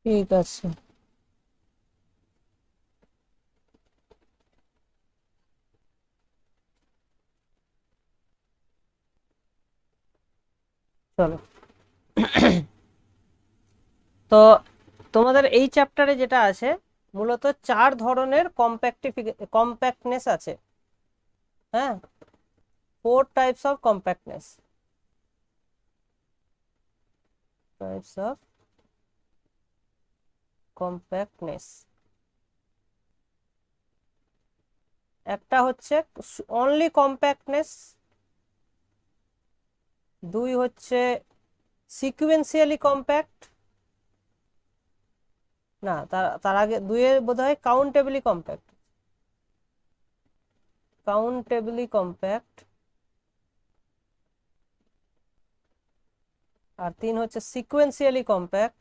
ঠিক আছে। চলো, তো তোমাদের এই চ্যাপ্টারে যেটা আছে মূলত 4 ধরনের কম্প্যাক্টনেস আছে। হ্যাঁ, 4 টাইপস অফ কম্প্যাক্টনেস। একটা হচ্ছে অনলি কম্প্যাক্টনেস, 2 হচ্ছে সিকুয়েন্সিয়ালি কম্প্যাক্ট, না তার তার আগে 2 এর বোধহয় কাউন্টেবলি কম্প্যাক্ট, আর 3 হচ্ছে সিকুয়েন্সিয়ালি কম্প্যাক্ট,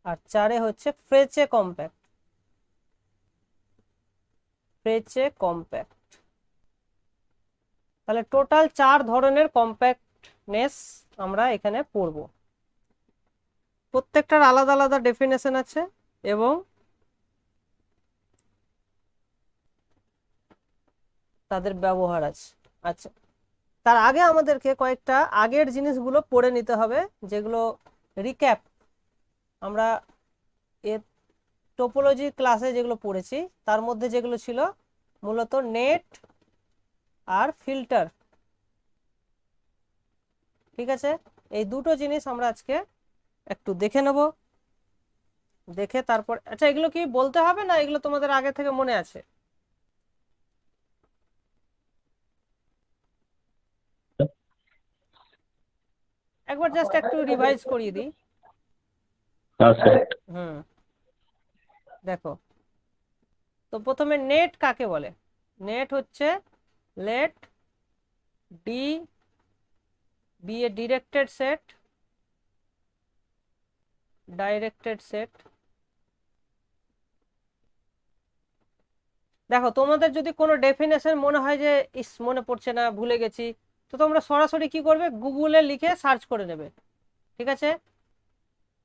আর 4 হচ্ছে ফ্রেচে কম্প্যাক্ট। তাহলে টোটাল 4 ধরনের কম্প্যাক্টনেস আমরা এখানে পড়ব। প্রত্যেকটার আলাদা আলাদা ডেফিনেশন আছে এবং তাদের ব্যবহার আছে। আচ্ছা, তার আগে আমাদেরকে কয়েকটা আগের জিনিসগুলো পড়ে নিতে হবে, যেগুলো রিক্যাপ আমরা এর টোপোলজি ক্লাসে যেগুলো পড়েছি তার মধ্যে যেগুলো ছিল মূলত নেট আর ফিল্টার। ঠিক আছে, এই দুটো জিনিস আমরা আজকে একটু দেখে নেব। দেখে তারপর, আচ্ছা এগুলো কি বলতে হবে না এগুলো তোমাদের আগে থেকে মনে আছে? একবার জাস্ট একটু রিভাইজ করিয়ে দিই। আচ্ছা। হুম, দেখো, তো প্রথমে নেট কাকে বলে? নেট হচ্ছে late D B A directed set. দেখো, তোমাদের যদি কোনো ডেফিনেশন মনে হয় যে ইস মনে পড়ছে না, ভুলে গেছি, তো তোমরা সরাসরি কি করবে, গুগলে লিখে সার্চ করে নেবে। ঠিক আছে,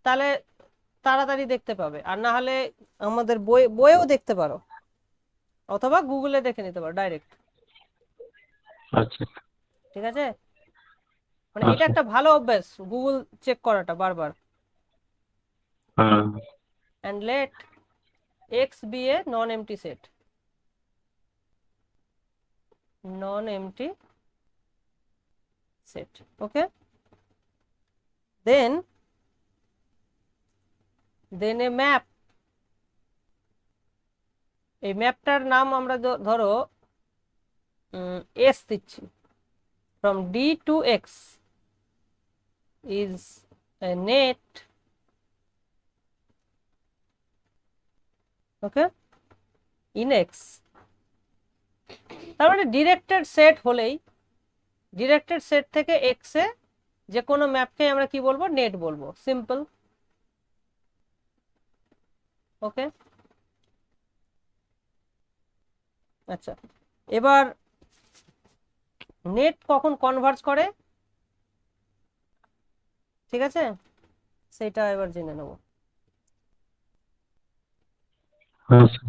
তাহলে তাড়াতাড়ি দেখতে পাবে। আর না হলে আমাদের বইয়েও দেখতে পারো, অথবা গুগলে দেখে নিতে পারো ডাইরেক্ট। আচ্ছা। ঠিক আছে, মানে এটা আচ্ছা। একটা ভালো অভ্যাস, গুগল চেক করাটা বারবার। হ্যাঁ। And let X be a non empty set. Okay, then a map. এই ম্যাপটার নাম আমরা ধরো এস দিচ্ছি, from D to X is a net. Okay, in X, তার মানে ডিরেক্টেড সেট থেকে এক্স এ যে কোনো ম্যাপকে আমরা কি বলবো, নেট বলবো, সিম্পল। ওকে, আচ্ছা, এবার নেট কখন কনভার্জ করে, ঠিক আছে, সেটা এবার জেনে নেব। আচ্ছা।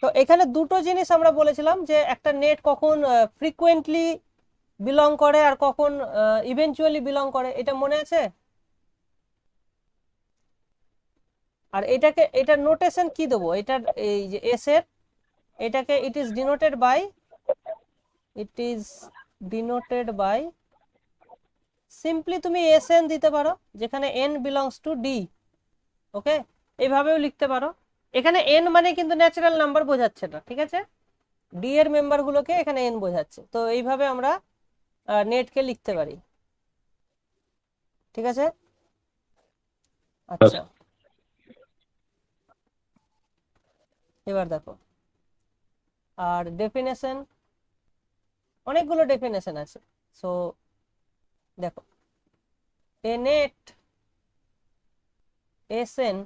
তো এখানে দুটো জিনিস আমরা বলেছিলাম, যে একটা নেট কখন ফ্রিকুয়েন্টলি বিলং করে আর কখন ইভেনচুয়ালি বিলং করে, এটা মনে আছে? আর এটা নোটেশন কি দেবো, এটার এই যে এস এর, এটাকে it is denoted by simply তুমি এস এন দিতে পারো, যেখানে N belongs to D. Okay, এইভাবেও লিখতে পারো। এখানে এন মানে কিন্তু ন্যাচারাল নাম্বার বোঝাচ্ছে না, ঠিক আছে, ডি এর মেম্বার গুলোকে এখানে এন বোঝাচ্ছে। তো এইভাবে আমরা নেটকে লিখতে পারি। ঠিক আছে, আচ্ছা, আচ্ছা। এবার দেখো, আর ডেফিনেশন, অনেকগুলো ডেফিনেশন আছে। সো দেখো, এ নেট এস এন,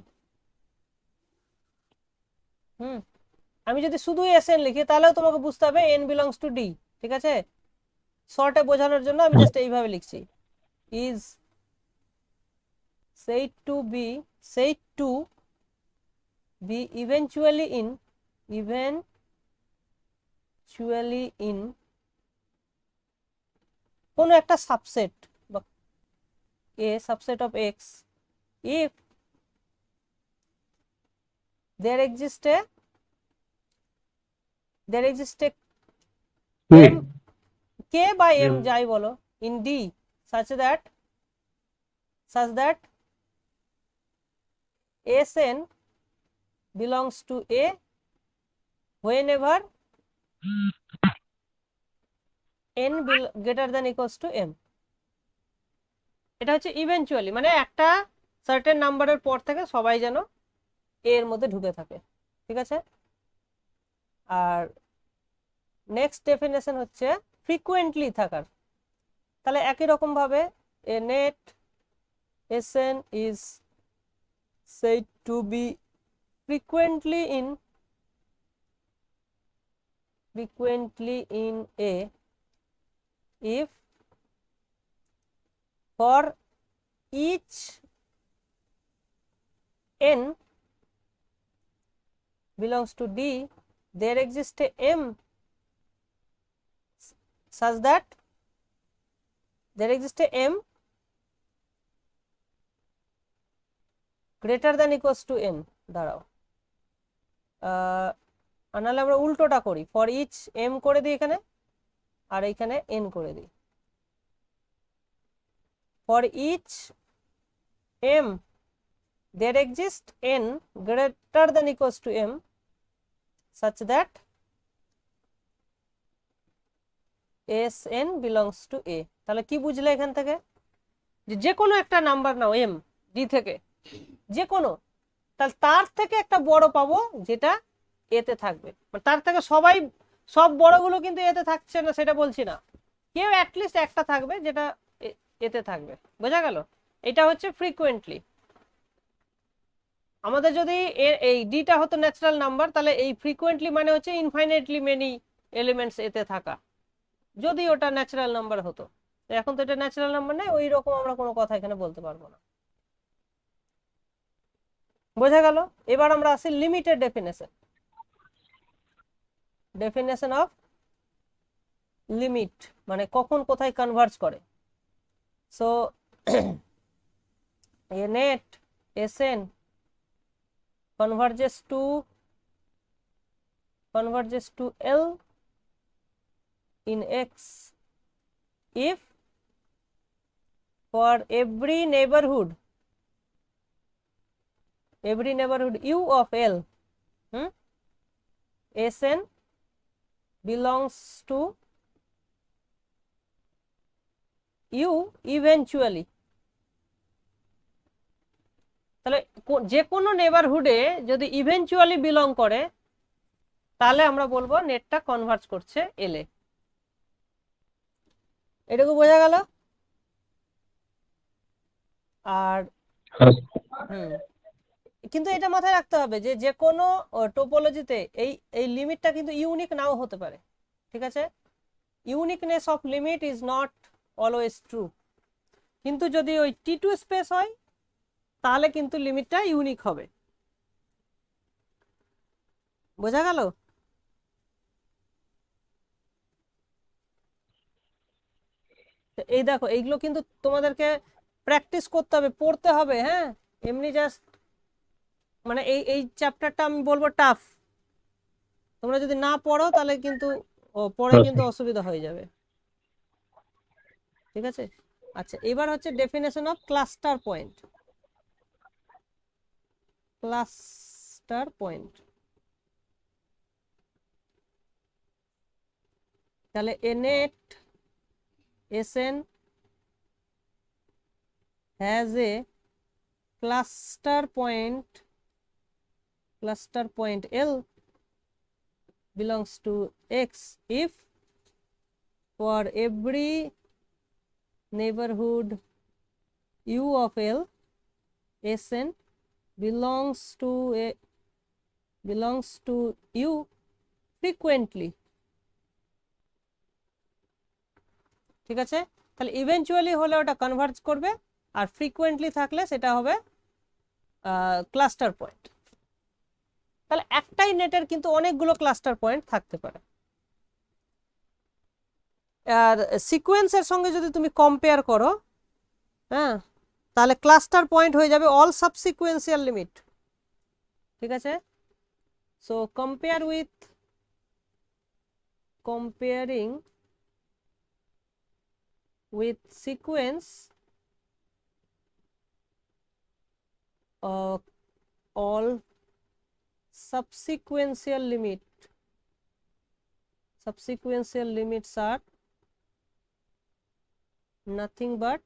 হুম, আমি যদি শুধু এস এন লিখি তাহলেও তোমাকে বুঝতে হবে এন বিলংস টু ডি। ঠিক আছে, শর্টে বোঝানোর জন্য আমি জাস্ট এইভাবে লিখছি, is said to be eventually in কোনো একটা সাবসেট বা a subset of x if there exists a m k by m যাই বলো in d such that Sn belongs to A whenever n greater than equals to m. এটা হচ্ছে eventually, মানে একটা certain নাম্বারের পর থেকে সবাই যেন a এর মধ্যে ঢুকে থাকে, ঠিক আছে। আর নেক্সট ডেফিনেশন হচ্ছে ফ্রিকুয়েন্টলি থাকার। তাহলে একই রকম ভাবে a net Sn is said to be frequently in A if for each n belongs to D there exists a m such that there exists a m greater than equals to n। দাঁড়াও, নাহলে আমরা উল্টোটা করি, for each M করে দিই এখানে, আর এইখানে N করে দিই। For each M there exists n greater than equals to m such that Sn belongs to A। তাহলে কি বুঝলে এখান থেকে, যে কোনো একটা নাম্বার নাও m d থেকে, যে কোনো, তাহলে তার থেকে একটা বড় পাবো যেটা এতে থাকবে, তার থেকে সব বড়গুলো কিন্তু এতে থাকছে না সেটা বলছি না, কেউ অ্যাটলিস্ট একটা থাকবে যেটা এতে থাকবে। বোঝা গেল? এটা হচ্ছে ফ্রিকুয়েন্টলি। আমাদের যদি এই ডিটা হতো ন্যাচারাল নাম্বার, তাহলে এই ফ্রিকুয়েন্টলি মানে হচ্ছে ইনফাইনাইটলি মেনি এলিমেন্টস এতে থাকা, যদি ওটা ন্যাচারাল নাম্বার হতো। এখন তো এটা ন্যাচারাল নাম্বার নেই, ওই রকম আমরা কোনো কথা এখানে বলতে পারবো না। বোঝা গেল? এবার আমরা আসি লিমিটেড ডেফিনেশন অফ লিমিট, মানে কখন কোথায় কনভার্জ করে। So a net Sn converges to L in X if for every neighborhood U of L Sn belongs to U eventually। তাহলে যে কোনো নেবারহুডে যদি ইভেনচুয়ালি বিলং করে তাহলে আমরা বলবো নেটটা কনভার্জ করছে এলে। এটুকু বোঝা গেল? আর কিন্তু এটা মাথায় রাখতে হবে যে যে কোনো টোপোলজিতে এই লিমিটটা কিন্তু ইউনিক নাও হতে পারে, ঠিক আছে। Uniqueness of limit is not always true, কিন্তু যদি ওই T2 স্পেস হয় তাহলে কিন্তু লিমিটটা ইউনিক হবে। বোঝা গেল? এই দেখো, এইগুলো কিন্তু তোমাদেরকে প্র্যাকটিস করতে হবে, পড়তে হবে, হ্যাঁ। এমনি জাস্ট মানে এই চ্যাপ্টারটা আমি বলবো টাফ, তোমরা যদি না পড়ো তাহলে কিন্তু পরে কিন্তু অসুবিধা হয়ে যাবে, ঠিক আছে। আচ্ছা, এবার হচ্ছে ডেফিনেশন অফ ক্লাস্টার পয়েন্ট। তাহলে a net Sn has a cluster point L belongs to X if for every neighborhood U of L Sn belongs to U frequently। ঠিক আছে, তাহলে ইভেনচুয়ালি হলে ওটা কনভার্জ করবে, আর ফ্রিকোয়েন্টলি থাকলে সেটা হবে ক্লাস্টার পয়েন্ট। তাহলে একটাই নেটের কিন্তু অনেকগুলো ক্লাস্টার পয়েন্ট থাকতে পারে। আর সিকোয়েন্সের সঙ্গে যদি তুমি কম্পেয়ার করো, হ্যাঁ, তাহলে ক্লাস্টার পয়েন্ট হয়ে যাবে অল সাবসিকুয়েন্সিয়াল লিমিট। ঠিক আছে, so comparing with sequence of all subsequential limits are nothing but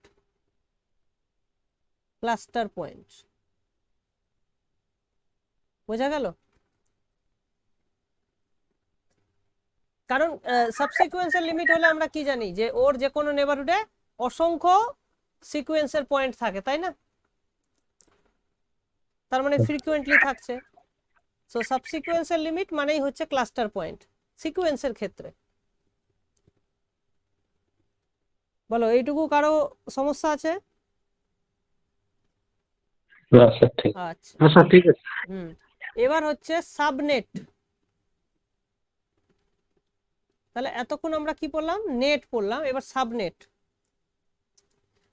cluster points. বোঝা গেল? কারণ সাবসিকুয়েন্সিয়াল লিমিট হলে আমরা কি জানি যে ওর যে কোনো নেবারহুডে অসংখ্য সিকোয়েন্সের পয়েন্ট থাকে, তাই না? তার মানে ফ্রিকোয়েন্টলি থাকছে। সো সাবসিকুয়েন্সিয়াল লিমিট মানেই হচ্ছে ক্লাস্টার পয়েন্ট সিকোয়েন্সের ক্ষেত্রে। বলো, এইটুকু কারো সমস্যা আছে? না স্যার ঠিক। আচ্ছা, হ্যাঁ স্যার ঠিক আছে। এবার হচ্ছে সাবনেট। তাহলে এতক্ষণ আমরা কি পড়লাম? নেট পড়লাম, এবার subnet.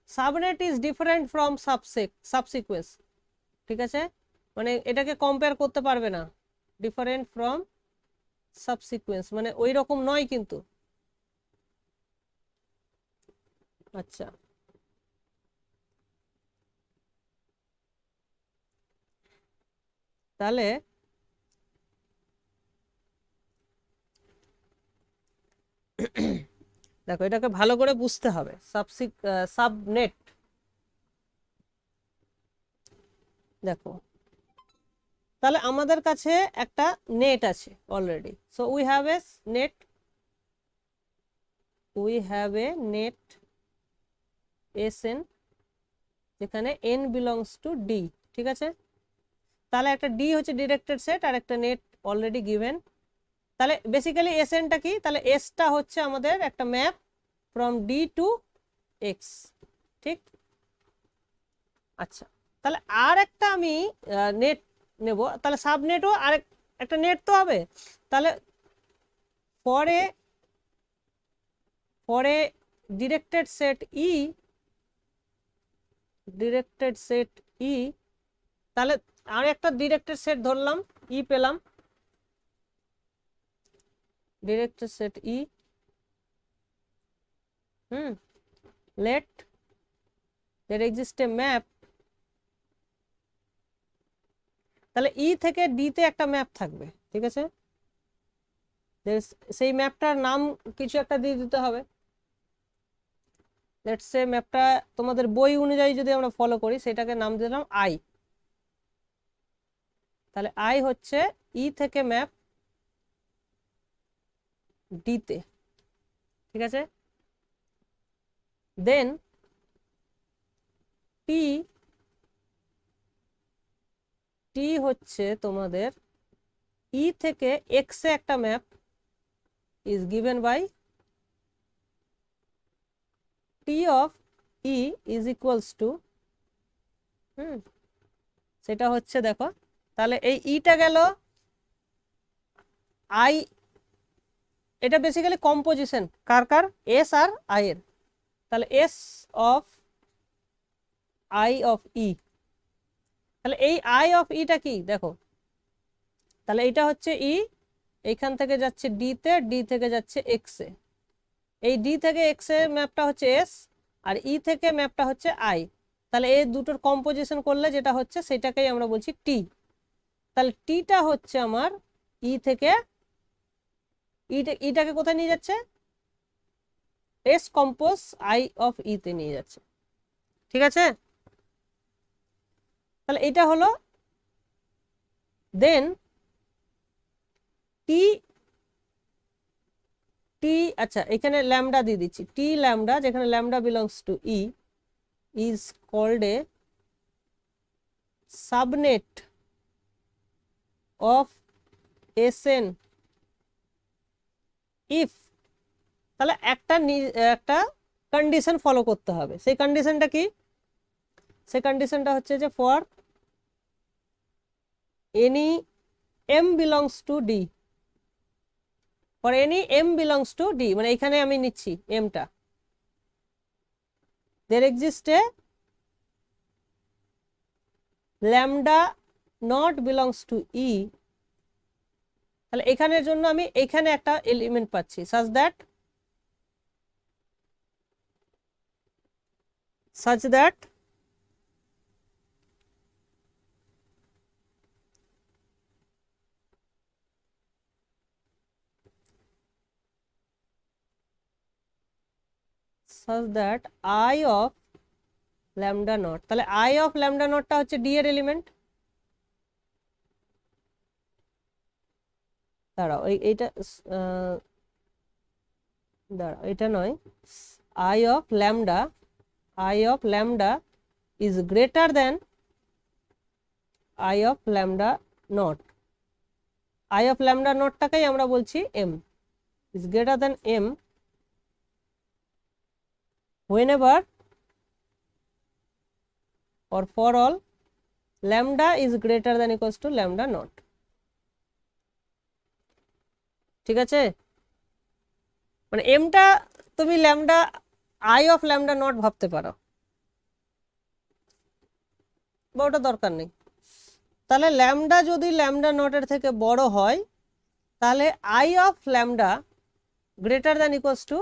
Subnet is different from subsequence. ঠিক আছে, মানে এটাকে কম্পেয়ার করতে পারবে না, ডিফারেন্ট ফ্রম সাবসিকুয়েন্স মানে ওই রকম নয় কিন্তু। আচ্ছা, তাহলে দেখো এটাকে ভালো করে বুঝতে হবে। সাবনেট দেখো, তাহলে আমাদের কাছে একটা নেট আছে already. So we have a net Sn যেখানে n বিলংস টু ডি। ঠিক আছে, তাহলে একটা ডি হচ্ছে ডিরেক্টেড সেট আর একটা নেট অলরেডি গিভেন। তাহলে বেসিক্যালি Snটা কি? তাহলে এসটা হচ্ছে আমাদের একটা map from D to X. ঠিক, আচ্ছা, তাহলে আর একটা আমি নেট নেব, তাহলে সাবনেটও আরেক একটা নেট তো হবে। তাহলে পরে ডিরেক্টেড সেট ই, তাহলে আর একটা ডিরেক্টেড সেট ধরলাম, ই পেলাম, directed set E. let there exist a map। তাহলে ই থেকে ডি তে একটা ম্যাপ থাকবে। ঠিক আছে, সেই ম্যাপটার নাম কিছু একটা দিয়ে দিতে হবে। লেটস সে ম্যাপটা তোমাদের বই অনুযায়ী যদি আমরা ফলো করি, সেটাকে নাম দিলাম আই। তাহলে আই হচ্ছে ই থেকে ম্যাপ ডি তে। ঠিক আছে, দেন টি হচ্ছে তোমাদের ই থেকে এক্স এ একটা map is given by T of E is equals to, সেটা হচ্ছে দেখো, তাহলে এই ইটা গেল আই, এটা বেসিক্যালি কম্পোজিশন কার এস আর আই এর। তাহলে S of I of E, তাহলে এই আই অফ ইটা কি দেখো, তাহলে এটা হচ্ছে ই, এইখান থেকে যাচ্ছে ডি তে, ডি থেকে যাচ্ছে এক্স এ। এই ডি থেকে এক্স এ ম্যাপটা হচ্ছে এস, আর ই থেকে ম্যাপটা হচ্ছে আই। তাহলে এই দুটোর কম্পোজিশন করলে যেটা হচ্ছে সেটাকেই আমরা বলছি টি। তাহলে টিটা হচ্ছে আমার ই থেকে, ইটাকে কোথায় নিয়ে যাচ্ছে? এস কম্পোজ আই অফ ই তে নিয়ে যাচ্ছে। ঠিক আছে, তাহলে এটা হলো। দেন টি টি আচ্ছা, এখানে ল্যামডা দিয়ে দিচ্ছি, টি ল্যামডা, যেখানে lambda belongs to E, is called a subnet of Sn if, তাহলে একটা কন্ডিশন ফলো করতে হবে। সেই কন্ডিশনটা কি? সেই কন্ডিশনটা হচ্ছে যে for any m belongs to d, for any m belongs to d, মানে এখানে আমি নিচ্ছি mটা, there exists a lambda not belongs to e, তাহলে এখানের জন্য আমি এখানে একটা এলিমেন্ট পাচ্ছি such that I of lambda naught, তাহলে I of lambda naught টা হচ্ছে d এর এলিমেন্ট। দাঁড়াও এইটা দাঁড়াও, এটা নয়, I of lambda is greater than I of lambda naught, I of lambda naught টাকেই আমরা বলছি m, is greater than m whenever or for all lambda is greater than equals to lambda naught। ঠিক আছে, মানে mটা তুমি lambda I of lambda naught ভাবতে পারো, বা ওটা দরকার নেই। তাহলে ল্যামডা যদি ল্যামডা নটের থেকে বড় হয় তাহলে I of lambda greater than equals to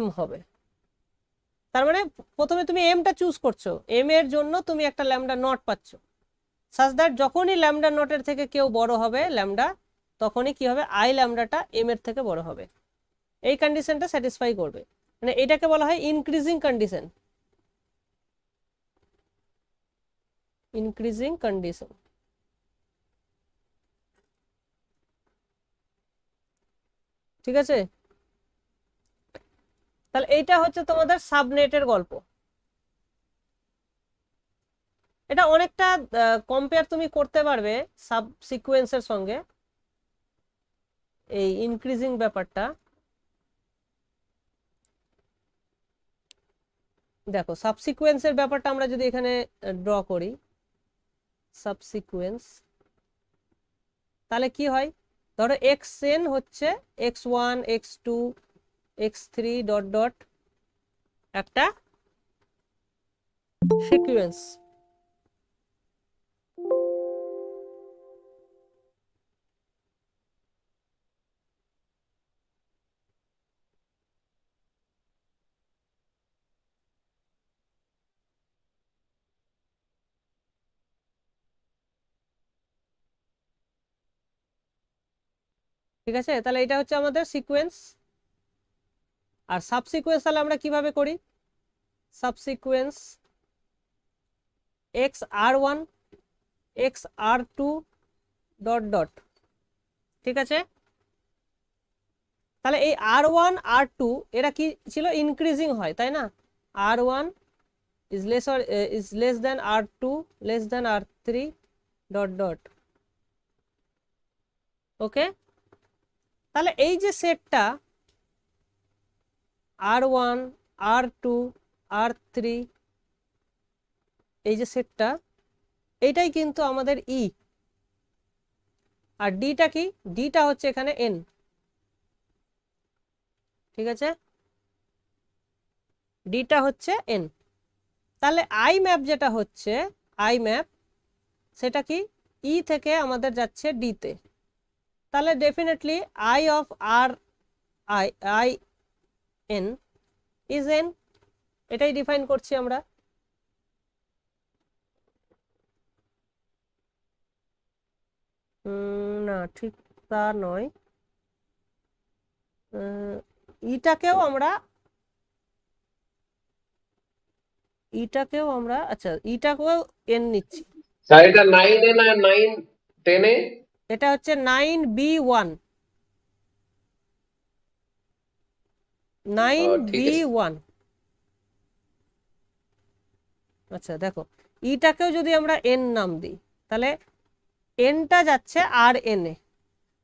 m হবে। তার মানে প্রথমে তুমি mটা চুজ করছো, m এর জন্য তুমি একটা ল্যামডা নট পাচ্ছ, সাচ দ্যাট যখনই ল্যামডা নটের থেকে কেউ বড় হবে ল্যামডা, তখনই কি হবে, I ল্যামডাটা m এর থেকে বড় হবে। এই কন্ডিশনটা স্যাটিসফাই করবে, মানে এটাকে বলা হয় ইনক্রিজিং কন্ডিশন, ইনক্রিজিং কন্ডিশন। ঠিক আছে, তাহলে এইটা হচ্ছে তোমাদের সাবনেটের গল্প। এটা অনেকটা কম্পেয়ার তুমি করতে পারবে সাব সিকোয়েন্সের সঙ্গে, এই ইনক্রিজিং ব্যাপারটা। দেখো সাবসিকুয়েন্সের ব্যাপারটা আমরা যদি এখানে ড্র করি, সাবসিকুয়েন্স, তাহলে কি হয়, ধরো xn হচ্ছে x1 x2 x3 dot dot একটা সিকোয়েন্স। ঠিক আছে, তাহলে এটা হচ্ছে আমাদের সিকোয়েন্স। আর সাবসিকুয়েন্স তাহলে আমরা কিভাবে করি, সাবসিকুয়েন্স xr1 xr2 ডট ডট। ঠিক আছে, তাহলে এই r1 r2 এরা কি ছিল, ইনক্রিজিং হয় তাই না, r1 is less or is less than r2 less than r3 dot dot. Okay, তাহলে এই যে সেটটা r1 r2 r3, এই যে সেটটা, এইটাই কিন্তু আমাদের ই, আর ডিটা কি, ডিটা হচ্ছে এখানে n। ঠিক আছে, ডিটা হচ্ছে n। তাহলে আই ম্যাপ যেটা হচ্ছে, আই ম্যাপ সেটা কি, ই থেকে আমাদের যাচ্ছে ডি তে, তাহলে definitely I of R I I N is N, এটাই ডিফাইন করছি আমরা। না ঠিক তা নয়, ইটাকেও আমরা আচ্ছা ইটাকেও এন নিচ্ছি। স্যার এটা 9 এ না 9 10 এ, এটা হচ্ছে 9b1, 9b1। আচ্ছা দেখো, ইটাকেও যদি আমরা এন নাম দিই তাহলে এনটা যাচ্ছে আর এন এ,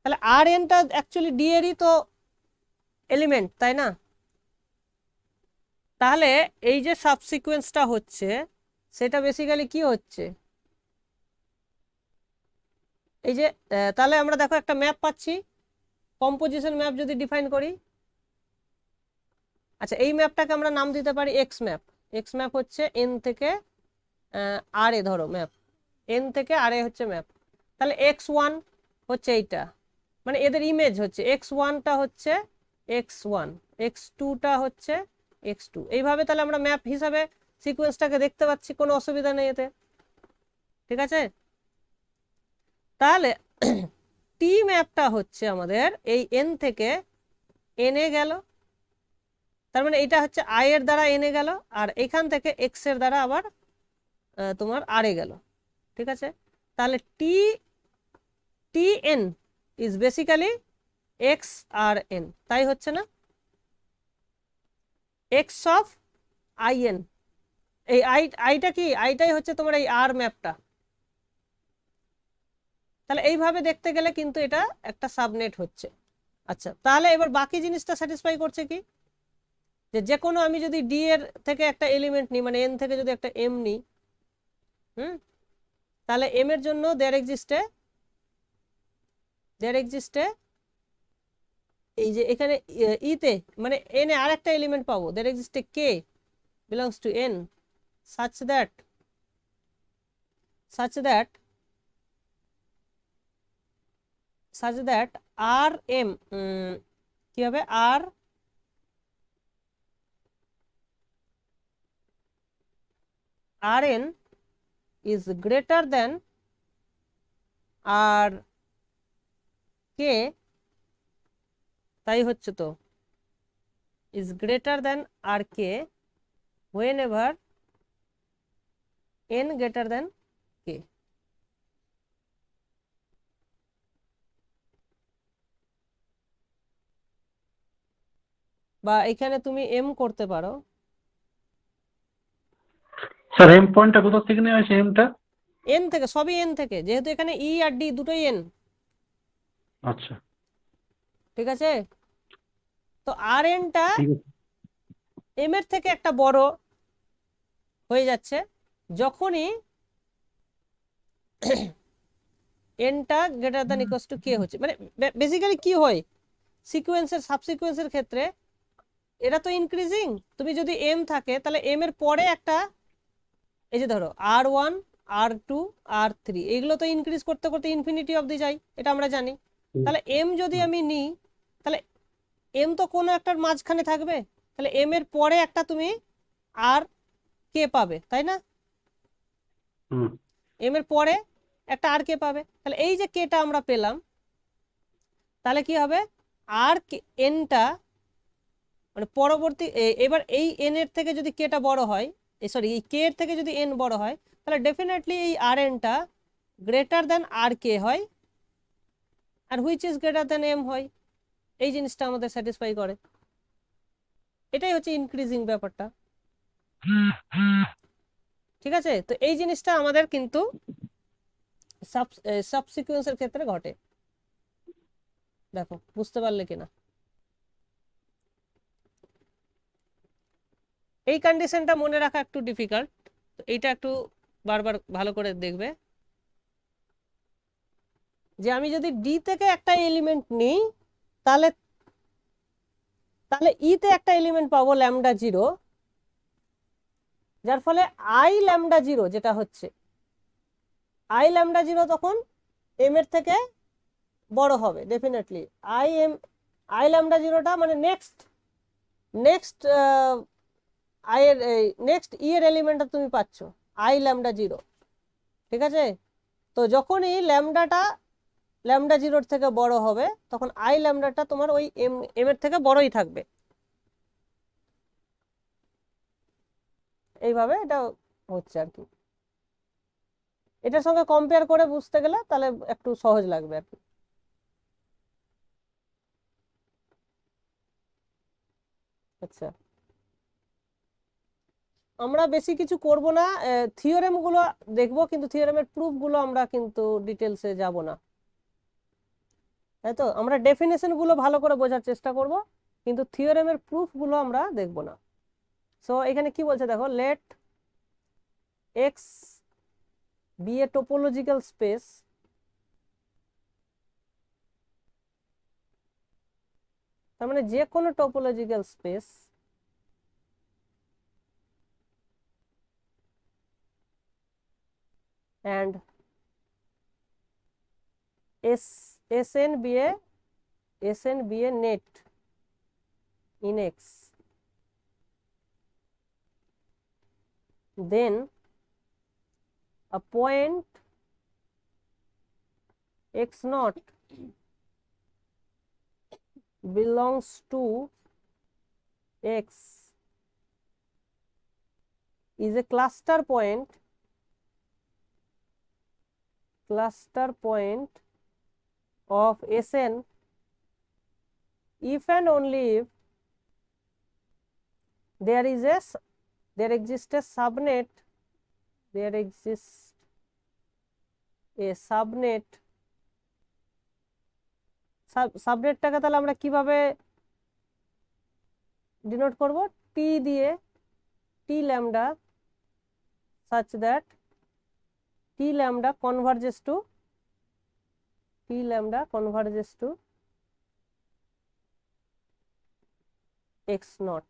তাহলে আর এনটা অ্যাকচুয়ালি ডি এরই তো এলিমেন্ট তাই না, তাহলে এই যে সাবসিকুয়েন্সটা হচ্ছে সেটা বেসিক্যালি কি হচ্ছে, এই যে তাহলে আমরা দেখো একটা ম্যাপ পাচ্ছি, কম্পোজিশন ম্যাপ যদি ডিফাইন করি। আচ্ছা, এই ম্যাপটাকে আমরা নাম দিতে পারি এক্স ম্যাপ। এক্স ম্যাপ হচ্ছে এন থেকে আর এ, ধরো ম্যাপ এন থেকে আর এ হচ্ছে ম্যাপ। তাহলে এক্স ওয়ান হচ্ছে এইটা, মানে এদের ইমেজ হচ্ছে এক্স ওয়ানটা হচ্ছে এক্স ওয়ান, এক্স টুটা হচ্ছে এক্স টু। এইভাবে তাহলে আমরা ম্যাপ হিসাবে সিকোয়েন্সটাকে দেখতে পাচ্ছি, কোনো অসুবিধা নেই এতে। ঠিক আছে, তাহলে টি ম্যাপটা হচ্ছে আমাদের এই এন থেকে এন এ গেল, তার মানে এটা হচ্ছে আই এর দ্বারা এন এ গেল, আর এখান থেকে এক্স এর দ্বারা আবার তোমার আর এ গেল। ঠিক আছে, তাহলে T T N is basically X R N, তাই হচ্ছে না? এক্স অফ আই এন, এই আইটা কি, আইটাই হচ্ছে তোমার এই আর ম্যাপটা। তাহলে এইভাবে দেখতে গেলে কিন্তু এটা একটা সাবনেট হচ্ছে। আচ্ছা, তাহলে এবার বাকি জিনিসটা স্যাটিসফাই করছে কি, যে কোনো আমি যদি ডি এর থেকে একটা এলিমেন্ট নিই, মানে এন থেকে যদি একটা এম নিই, তাহলে এম এর জন্য দেয়ার এক্সিস্টে এই যে এখানে ইতে মানে এন এ আর একটা এলিমেন্ট পাবো, there exists K belongs to N such that R M কি হবে, R N is greater than R K, তাই হচ্ছে তো, is greater than R K whenever n greater than k। বা এখানে তুমি m করতে পারো, স্যার এম পয়েন্টটা কোথা থেকে নেওয়া হয়েছে এমটা? n থেকে, সবই n থেকে, যেহেতু এখানে e আর d দুটোই n। আচ্ছা, ঠিক আছে, তো আর এনটা ঠিক আছে। m এর থেকে একটা বড় হয়ে যাচ্ছে যখনই nটা গ্রেটার দ্যান ইকুয়ালস টু কে হচ্ছে। মানে বেসিক্যালি কি হয়, সিকোয়েন্সের সাবসিকোয়েন্সের ক্ষেত্রে এটা তো ইনক্রিজিং, তুমি যদি m থাকে তাহলে m এর পরে একটা, এই যে ধরো আর ওয়ান, আর টু, আর থ্রি, এইগুলো তো ইনক্রিজ করতে করতে ইনফিনিটি অবধি যায়, এটা আমরা জানি। তাহলে m যদি আমি নিই, তাহলে m তো কোনো একটার মাঝখানে থাকবে, তাহলে m এর পরে একটা তুমি আর কে পাবে, তাই না? m এর পরে একটা আর কে পাবে, তাহলে এই যে কেটা আমরা পেলাম, তাহলে কি হবে, আর এনটা মানে পরবর্তী এবার এই এন এর থেকে যদি কেটা বড় হয়, সরি এই কে এর থেকে যদি এন বড় হয়, তাহলে ডেফিনেটলি এই আর এনটা গ্রেটার দ্যান আর কে হয়, R which is greater than M হয়। এই জিনিসটা আমাদের স্যাটিসফাই করে, এটাই হচ্ছে ইনক্রিজিং ব্যাপারটা। ঠিক আছে, তো এই জিনিসটা আমাদের কিন্তু সাবসিকুয়েন্সের ক্ষেত্রে ঘটে। দেখো বুঝতে পারলে কিনা, এই কন্ডিশনটা মনে রাখা একটু ডিফিকাল্ট, তো এইটা একটু বারবার ভালো করে দেখবে, যে আমি যদি ডি থেকে একটা এলিমেন্ট নিই, তাহলে তাহলে ই তে একটা এলিমেন্ট পাবো ল্যামডা জিরো, যার ফলে আই ল্যামডা জিরো যেটা হচ্ছে, আই ল্যামডা জিরো তখন এম এর থেকে বড় হবে ডেফিনেটলি। আই ল্যামডা জিরোটা মানে নেক্সট আই এর নেক্সট ই এর এলিমেন্টটা তুমি পাচ্ছ আই ল্যামডা জিরো। ঠিক আছে, তো যখনই ল্যামডা জিরোর থেকে বড় হবে, তখন আই ল্যামডাটা তোমার ওই এম এর থেকে বড়ই থাকবে। এইভাবে এটা হচ্ছে আর কি, এটার সঙ্গে কম্পেয়ার করে বুঝতে গেলে তাহলে একটু সহজ লাগবে আর কি। আচ্ছা, আমরা বেশি কিছু করব না, থিওরেম গুলো দেখবো, কিন্তু থিওরেমের প্রুফ গুলো আমরা কিন্তু ডিটেলসে যাব না, তাই তো। আমরা ডেফিনেশন গুলো ভালো করে বোঝার চেষ্টা করব, কিন্তু থিওরেমের প্রুফ গুলো আমরা দেখব না। সো এখানে কি বলছে দেখো, late X be A topological space তার মানে যে কোনো topological space and SN be a net in X, then a point X naught belongs to X is a cluster point of Sn if and only if there exists a subnet সাবনেটটাকে তাহলে আমরা কিভাবে denote করব, টি দিয়ে, টি lambda such that t lambda converges to x naught।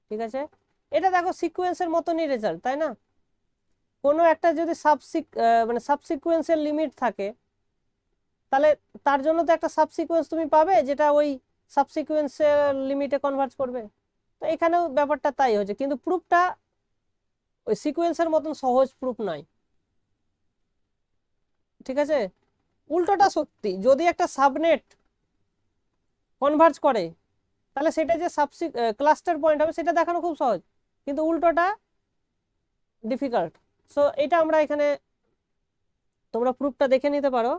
ঠিক আছে, এটা দেখো সিকোয়েন্সের মতনই রেজাল্ট, তাই না? কোনো একটা যদি মানে সাবসিকুয়েন্সের লিমিট থাকে তাহলে তার জন্য তো একটা সাবসিকুয়েন্স তুমি পাবে যেটা ওই সাবসিকুয়েন্সের লিমিটে কনভার্জ করবে। তো এখানেও ব্যাপারটা তাই হচ্ছে, কিন্তু প্রুফটা ওই সিকোয়েন্সের মতন সহজ প্রুফ নয়। ঠিক আছে, উল্টোটা সত্যি, যদি একটা সাবনেট কনভার্জ করে তাহলে সেটা যে ক্লাস্টার পয়েন্ট হবে সেটা দেখানো খুব সহজ, কিন্তু উল্টোটা ডিফিকাল্ট। সো এটা আমরা এখানে, তোমরা প্রুফটা দেখে নিতে পারো,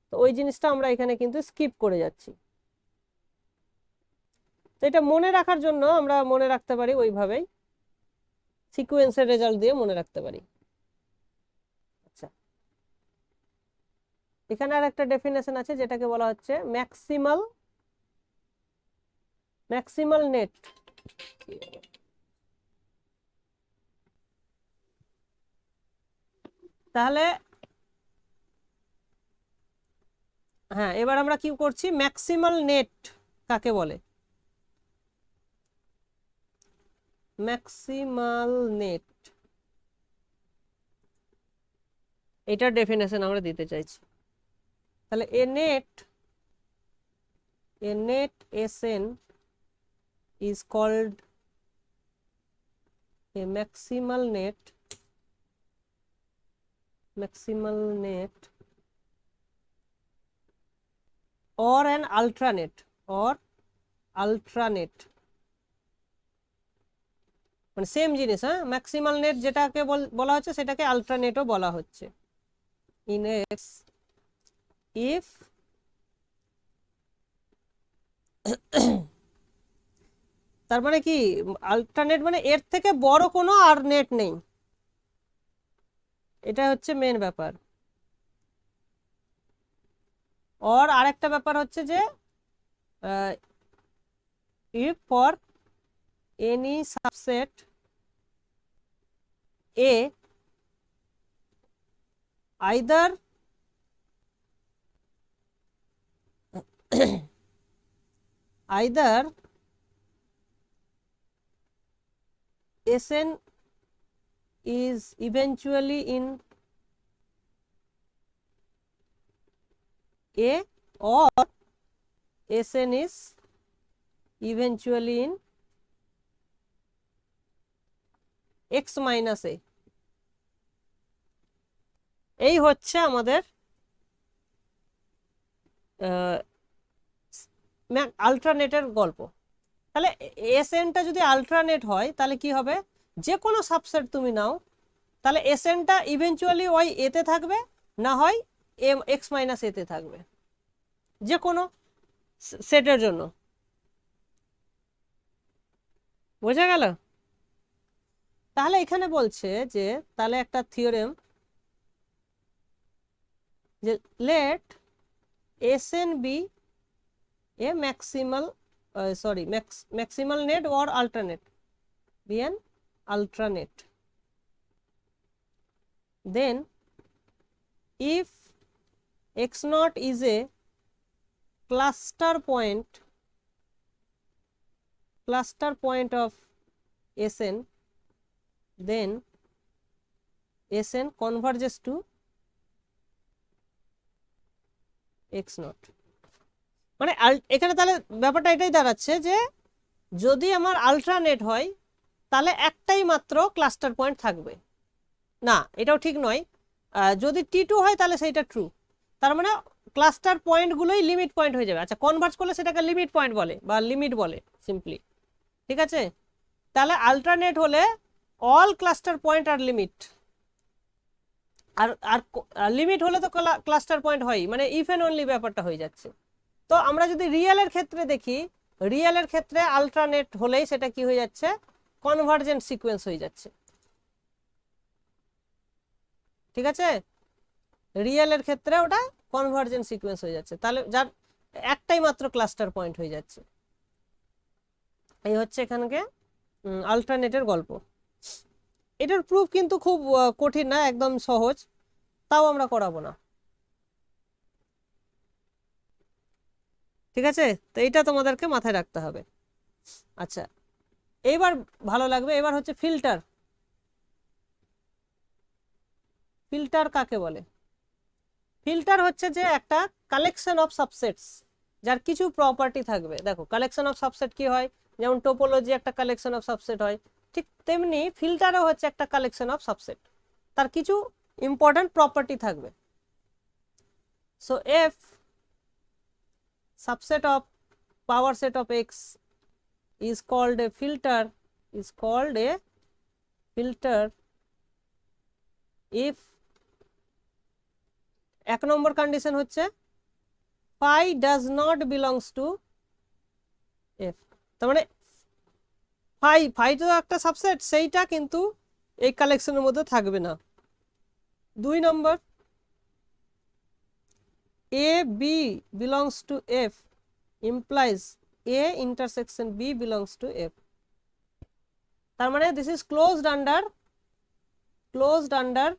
তো ওই জিনিসটা আমরা এখানে কিন্তু স্কিপ করে যাচ্ছি। তো এটা মনে রাখার জন্য আমরা মনে রাখতে পারি ওইভাবেই, সিকোয়েন্সের রেজাল্ট দিয়ে মনে রাখতে পারি। আচ্ছা, এখানে আর একটা ডেফিনেশন আছে যেটাকে বলা হচ্ছে ম্যাক্সিমাল নেট। তাহলে হ্যাঁ, এবার আমরা কি করছি, ম্যাক্সিমাল নেট কাকে বলে? ম্যাক্সিমাল নেট, এটার ডেফিনেশন আমরা দিতে চাইছি। তাহলে এ net Sn is called a maximal net or an ultranet মানে সেম জিনিস। হ্যাঁ, ম্যাক্সিমাল নেট যেটাকে বলা হচ্ছে সেটাকে আলট্রানেটও বলা হচ্ছে। ইন এক্স ইফ তার মানে কি, আলট্রানেট মানে এর থেকে বড় কোনো আর নেট নেই, এটা হচ্ছে মেন ব্যাপার। আর আরেকটা ব্যাপার হচ্ছে যে if for any subset A either Sn is eventually in A or Sn is eventually in x minus a, এই হচ্ছে আমাদের আলট্রানেটের গল্প। তাহলে Snটা যদি আলট্রানেট হয় তাহলে কি হবে, যে কোনো সাবসেট তুমি নাও তাহলে Snটা ইভেনচুয়ালি ওই এতে থাকবে, না হয় এক্স মাইনাস এতে থাকবে, যে কোনো সেটের জন্য। বোঝা গেল? তাহলে এখানে বলছে যে তাহলে একটা থিওরেম যে late Sn B A maximal sorry, maximal net or alternate, be an alternate. Then if x naught is a cluster point of Sn, then Sn converges to x naught. মানে এখানে তাহলে ব্যাপারটা এটাই দাঁড়াচ্ছে যে যদি আমার আলট্রানেট হয় তাহলে একটাই মাত্র ক্লাস্টার পয়েন্ট থাকবে না, এটাও ঠিক নয়। যদি T2 হয় তাহলে সেইটা ট্রু, তার মানে ক্লাস্টার পয়েন্টগুলোই লিমিট পয়েন্ট হয়ে যাবে। আচ্ছা, কনভার্জ করলে সেটাকে লিমিট পয়েন্ট বলে বা লিমিট বলে সিম্পলি, ঠিক আছে? তাহলে আলট্রানেট হলে অল ক্লাস্টার পয়েন্ট আর লিমিট, আর আর লিমিট হলে তো ক্লাস্টার পয়েন্ট হয়, মানে ইফ এন্ড অনলি ব্যাপারটা হয়ে যাচ্ছে। তো আমরা যদি রিয়েলের ক্ষেত্রে দেখি, রিয়েলের ক্ষেত্রে আলট্রানেট হলেই সেটা কি হয়ে যাচ্ছে, কনভার্জেন্ট সিকোয়েন্স হয়ে যাচ্ছে, ঠিক আছে? রিয়েলের ক্ষেত্রে ওটা কনভার্জেন্ট সিকোয়েন্স হয়ে যাচ্ছে, তাহলে যার একটাই মাত্র ক্লাস্টার পয়েন্ট হয়ে যাচ্ছে। এই হচ্ছে এখানকে আলট্রানেটের গল্প। এটার প্রুফ কিন্তু খুব কঠিন না, একদম সহজ, তাও আমরা করাবো না, ঠিক আছে? তো এইটা তোমাদেরকে মাথায় রাখতে হবে। আচ্ছা, এইবার ভালো লাগবে, এবার হচ্ছে ফিল্টার। ফিল্টার কাকে বলে? ফিল্টার হচ্ছে যে একটা কালেকশন অফ সাবসেটস যার কিছু প্রপার্টি থাকবে। দেখো, কালেকশন অফ সাবসেট কি হয়, যেমন টোপোলজি একটা কালেকশন অফ সাবসেট হয়, ঠিক তেমনি ফিল্টারও হচ্ছে একটা কালেকশন অফ সাবসেট, তার কিছু ইম্পর্টেন্ট প্রপার্টি থাকবে। So F subset of power set of x is called a filter, if এক নম্বর কন্ডিশন হচ্ছে phi does not belongs to f, তার মানে phi তো একটা সাবসেট, সেইটা কিন্তু এই কালেকশনের মধ্যে থাকবে না। দুই নম্বর, a b belongs to f implies a intersection b belongs to f, তার মানে this is closed under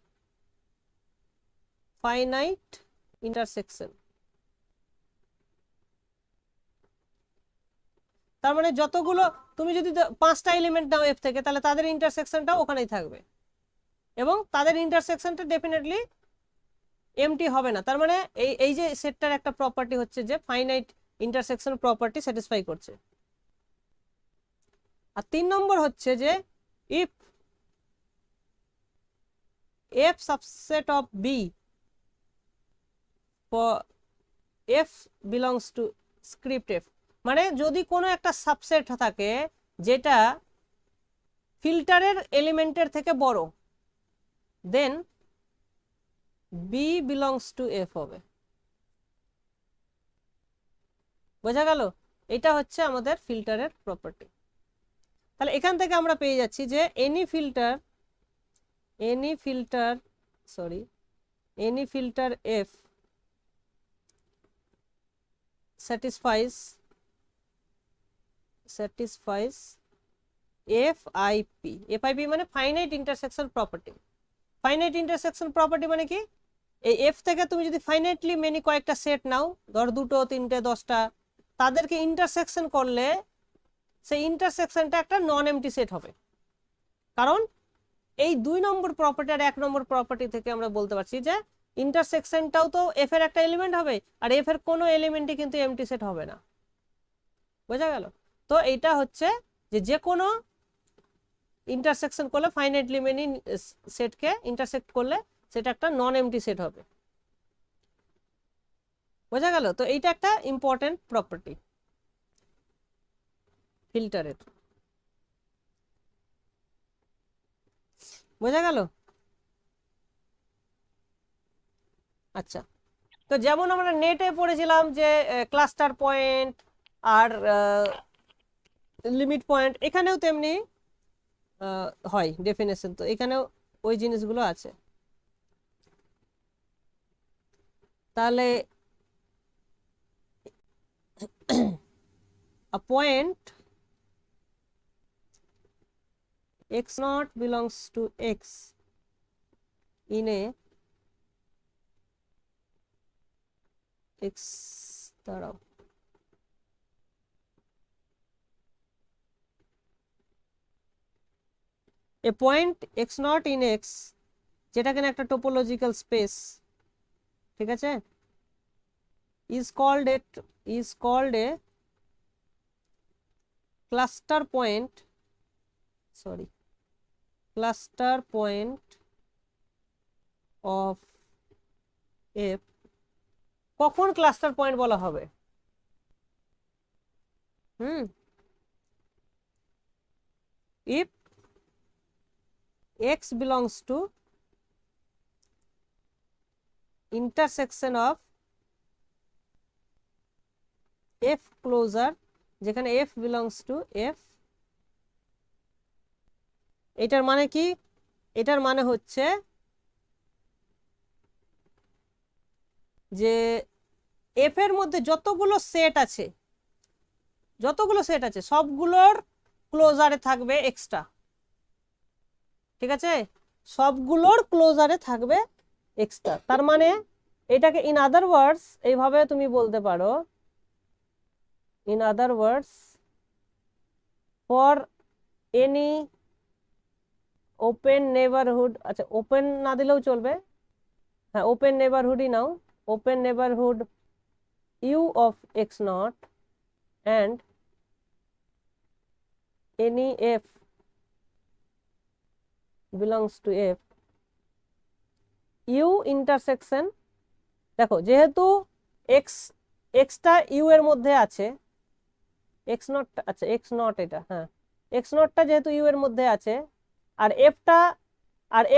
finite intersection। তার মানে যতগুলো তুমি যদি 5টা এলিমেন্ট নাও এফ থেকে, তাহলে তাদের ইন্টারসেকশনটা ওখানেই থাকবে এবং তাদের ইন্টারসেকশনটা ডেফিনেটলি এমটি হবে না। তার মানে এই যে সেটটার একটা প্রপার্টি হচ্ছে যে ফাইনাইট ইন্টারসেকশন প্রপার্টি স্যাটিসফাই করছে। আর 3 নম্বর হচ্ছে যে if f subset of b for f belongs to script f, মানে যদি কোনো একটা সাবসেট থাকে যেটা ফিল্টারের এলিমেন্টের থেকে বড়, দেন b belongs to f হবে। বোঝা গেল? এটা হচ্ছে আমাদের ফিল্টারের প্রপার্টি। তাহলে এখান থেকে আমরা পেয়ে যাচ্ছি যে any filter f satisfies FIP মানে finite intersection property. Finite intersection property মানে কি, এই এফ থেকে তুমি যদি ফাইনাইটলি মেনি কয়েকটা সেট নাও, ধর 2টো 3টে 10টা, তাদেরকে ইন্টারসেকশন করলে সেই ইন্টারসেকশনটা একটা নন এমটি সেট হবে। কারণ এই 2 নম্বর প্রপার্টি আর 1 নম্বর প্রপার্টি থেকে আমরা বলতে পারছি যে ইন্টারসেকশনটাও তো এফ এর একটা এলিমেন্ট হবে, আর এফ এর কোনো এলিমেন্টই কিন্তু এমটি সেট হবে না। বোঝা গেল? তো এইটা হচ্ছে যে কোনো ইন্টারসেকশন করলে ফাইনাইটলি মেনি সেটকে ইন্টারসেক্ট করলে সেটা একটা নন এমটি সেট হবে। বোঝা গেল? তো এইটা একটা ইম্পর্টেন্ট প্রপার্টি ফিল্টারের। বোঝা গেল? আচ্ছা, তো যেমন আমরা নেটে পড়েছিলাম যে ক্লাস্টার পয়েন্ট আর লিমিট পয়েন্ট, এখানেও তেমনি হয় ডেফিনেশন, তো এখানেও ওই জিনিসগুলো আছে। তাহলে a point x naught belongs to x in a x দাঁড়াও a point x naught in x যেটা কিনা একটা টোপোলজিক্যাল স্পেস ঠিক আছে is called a cluster point of f কখন ক্লাস্টার পয়েন্ট বলা হবে if x belongs to intersection of f closure যেখানে f belongs to f এটার মানে কি এটার মানে হচ্ছে যে f এর মধ্যে যতগুলো সেট আছে সবগুলোর ক্লোজারে থাকবে এক্সট্রা ঠিক আছে সবগুলোর ক্লোজারে থাকবে এক্সট্রা তার মানে এটাকে ইন আদার ওয়ার্ডস এইভাবে তুমি বলতে পারো in other words for any open neighborhood আচ্ছা ওপেন না দিলেও চলবে হ্যাঁ open নেইবারহুডই now open neighborhood u of x naught and any f belongs to f u intersection দেখো যেহেতু x টা u এর মধ্যে আছে x নট আচ্ছা x নট এটা হ্যাঁ x নটটা যেহেতু u এর মধ্যে আছে আর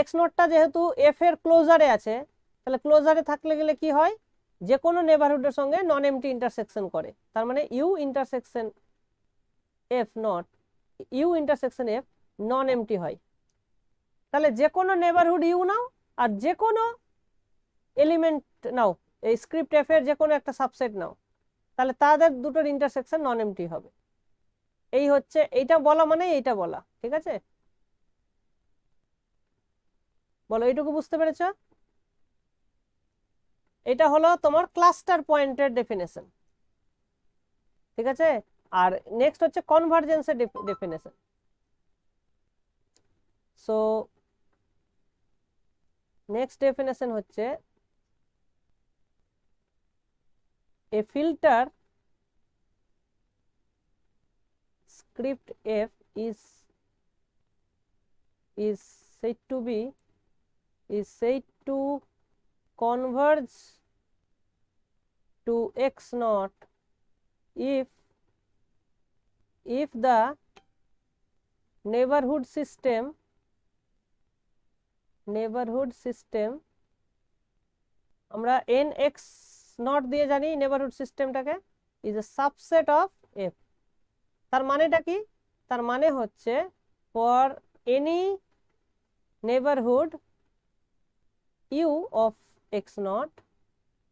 x নটটা যেহেতু f এর ক্লোজারে আছে তাহলে ক্লোজারে থাকলে গেলে কি হয় যে কোনো নেইবারহুডের সঙ্গে নন এমটি ইন্টারসেকশন করে তার মানে u ইন্টারসেকশন f নন এমটি হয় তাহলে যে কোনো নেইবারহুড u নাও আর যে কোনো এলিমেন্ট নাও এই স্ক্রিপ্ট f এর যে কোনো একটা সাবসেট নাও তাহলে তাদের দুটোর ইন্টারসেকশন নন এমটি হবে এই হচ্ছে এইটা বলা মানে এইটা বলা ঠিক আছে বলো এইটুকু বুঝতে পেরেছ এটা হলো তোমার ক্লাস্টার পয়েন্টের ডেফিনেশন ঠিক আছে আর নেক্সট হচ্ছে কনভারজেন্সের ডেফিনেশন সো নেক্সট ডেফিনেশন হচ্ছে a filter script f is said to converge to x naught if the neighborhood system আমরা nx নট দিয়ে জানি নেইবারহুড সিস্টেমটাকে is a subset of F তার মানেটা কি তার মানে হচ্ছে for any neighbourhood U of X naught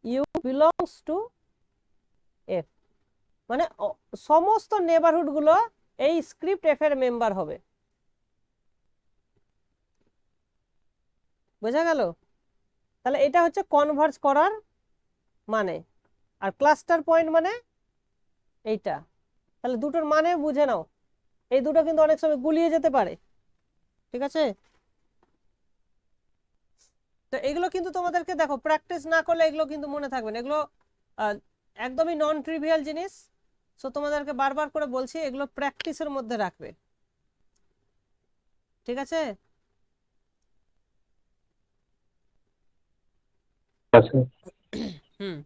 U belongs to F মানে সমস্ত নেইবারহুড গুলো এই স্ক্রিপ্ট এফ এর মেম্বার হবে বোঝা গেল তাহলে এটা হচ্ছে কনভার্জ করার মানে আর ক্লাস্টার পয়েন্ট মানে এইটা তাহলে দুটোর মানে বুঝে নাও এই দুটো কিন্তু অনেক সময় গুলিয়ে যেতে পারে ঠিক আছে তো এগুলো কিন্তু তোমাদেরকে দেখো প্র্যাকটিস না করলে এগুলো কিন্তু মনে থাকবে না এগুলো একদমই নন ট্রিভিয়াল জিনিস সো তোমাদেরকে বারবার করে বলছি এগুলো প্র্যাকটিসের মধ্যে রাখবে ঠিক আছে হুম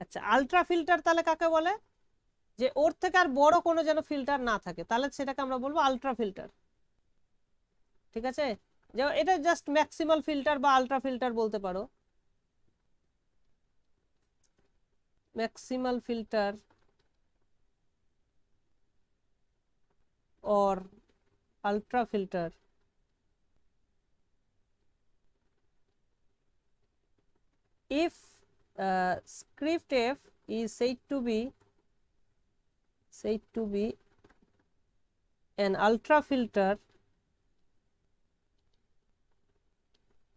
আচ্ছা আলট্রা ফিল্টার তাহলে কাকে বলে যে ওর থেকে আর বড় কোনো যেন ফিল্টার না থাকে তাহলে সেটাকে আমরা বলবো আলট্রা ফিল্টার ঠিক আছে যে এটা জাস্ট ম্যাক্সিমাল ফিল্টার বা আলট্রা ফিল্টার বলতে পারো maximal filter or ultra filter if script f is said to be an ultra filter